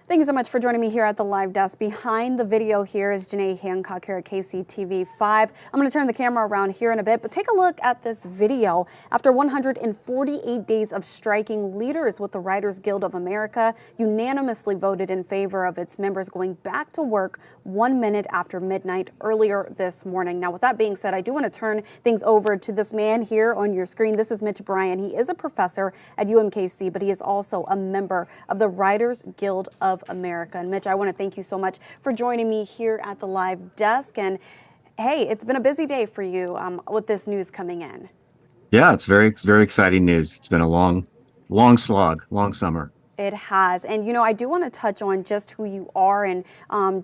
Thank you so much for joining me here at the live desk. Behind the video here is Janae Hancock here at KCTV5. I'm going to turn the camera around here in a bit, but take a look at this video. After 148 days of striking, leaders with the Writers Guild of America unanimously voted in favor of its members going back to work 1 minute after midnight earlier this morning. Now, with that being said, I do want to turn things over to this man here on your screen. This is Mitch Bryan. He is a professor at UMKC, but he is also a member of the Writers Guild of America. And Mitch, I want to thank you so much for joining me here at the live desk. And hey, it's been a busy day for you with this news coming in. Yeah, it's very exciting news. It's been a long slog, long summer. It has. And, you know, I do want to touch on just who you are and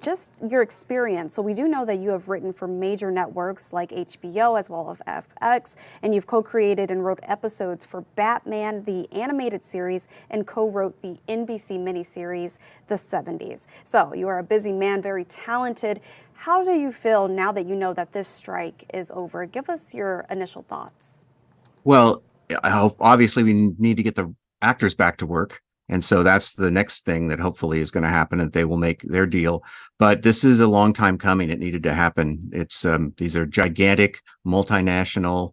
just your experience. So we do know that you have written for major networks like HBO as well as FX, and you've co-created and wrote episodes for Batman, the animated series, and co-wrote the NBC miniseries, The 70s. So you are a busy man, very talented. How do you feel now that you know that this strike is over? Give us your initial thoughts. Well, obviously we need to get the actors back to work. And so that's the next thing that hopefully is going to happen, and they will make their deal. But this is a long time coming. It needed to happen. It's these are gigantic multinational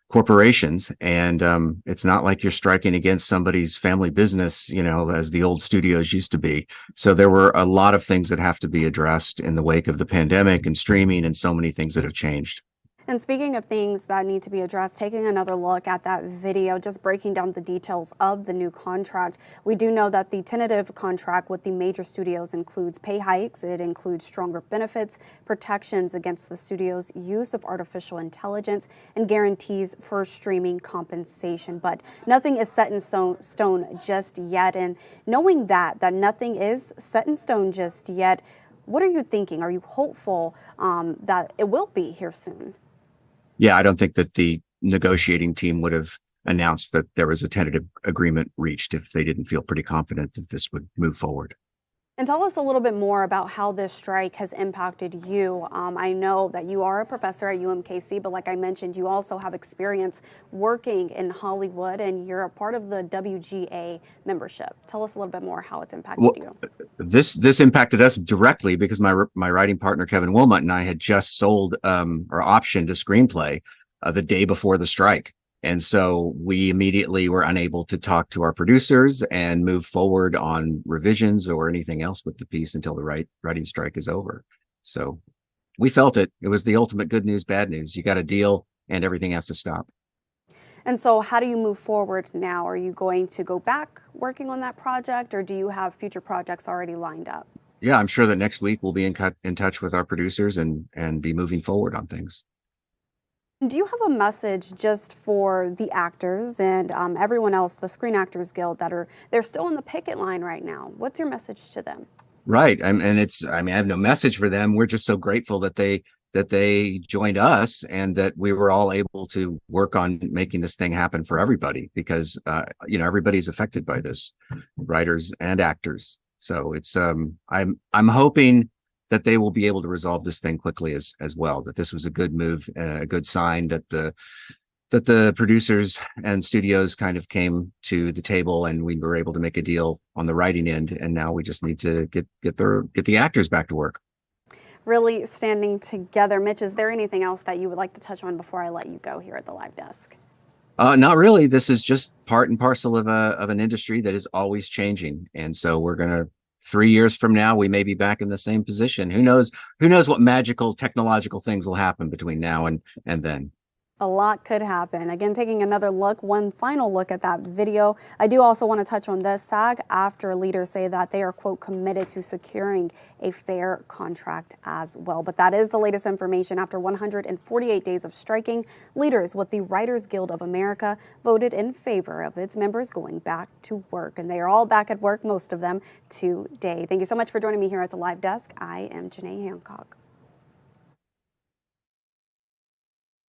corporations, and it's not like you're striking against somebody's family business, you know, as the old studios used to be. So there were a lot of things that have to be addressed in the wake of the pandemic and streaming and so many things that have changed. And speaking of things that need to be addressed, taking another look at that video, just breaking down the details of the new contract, we do know that the tentative contract with the major studios includes pay hikes, it includes stronger benefits, protections against the studio's use of artificial intelligence, and guarantees for streaming compensation. But nothing is set in stone just yet. And knowing that nothing is set in stone just yet, what are you thinking? Are you hopeful that it will be here soon? Yeah, I don't think that the negotiating team would have announced that there was a tentative agreement reached if they didn't feel pretty confident that this would move forward. And tell us a little bit more about how this strike has impacted you. I know that you are a professor at UMKC, but like I mentioned, you also have experience working in Hollywood, and you're a part of the WGA membership. Tell us a little bit more how it's impacted you. This impacted us directly because my writing partner, Kevin Wilmot, and I had just sold or optioned a screenplay the day before the strike. And so we immediately were unable to talk to our producers and move forward on revisions or anything else with the piece until the writing strike is over. So we felt it. It was the ultimate good news, bad news. You got a deal and everything has to stop. And so how do you move forward now? Are you going to go back working on that project, or do you have future projects already lined up? Yeah, I'm sure that next week we'll be in touch with our producers and be moving forward on things. Do you have a message just for the actors and everyone else, the Screen Actors Guild, they're still on the picket line right now? What's your message to them? Right. I have no message for them. We're just so grateful that they joined us and that we were all able to work on making this thing happen for everybody, because everybody's affected by this, writers and actors. So it's I'm hoping that they will be able to resolve this thing quickly as well, that this was a good move, a good sign that the producers and studios kind of came to the table and we were able to make a deal on the writing end. And now we just need to get the actors back to work. Really standing together. Mitch, is there anything else that you would like to touch on before I let you go here at the live desk? Not really. This is just part and parcel of an industry that is always changing. And so we're going to, 3 years from now, we may be back in the same position. Who knows what magical technological things will happen between now and then. A lot could happen. Again, taking another look, one final look at that video. I do also want to touch on this. SAG-AFTRA leaders say that they are, quote, committed to securing a fair contract as well. But that is the latest information. After 148 days of striking, leaders with the Writers Guild of America voted in favor of its members going back to work. And they are all back at work, most of them, today. Thank you so much for joining me here at the live desk. I am Janae Hancock.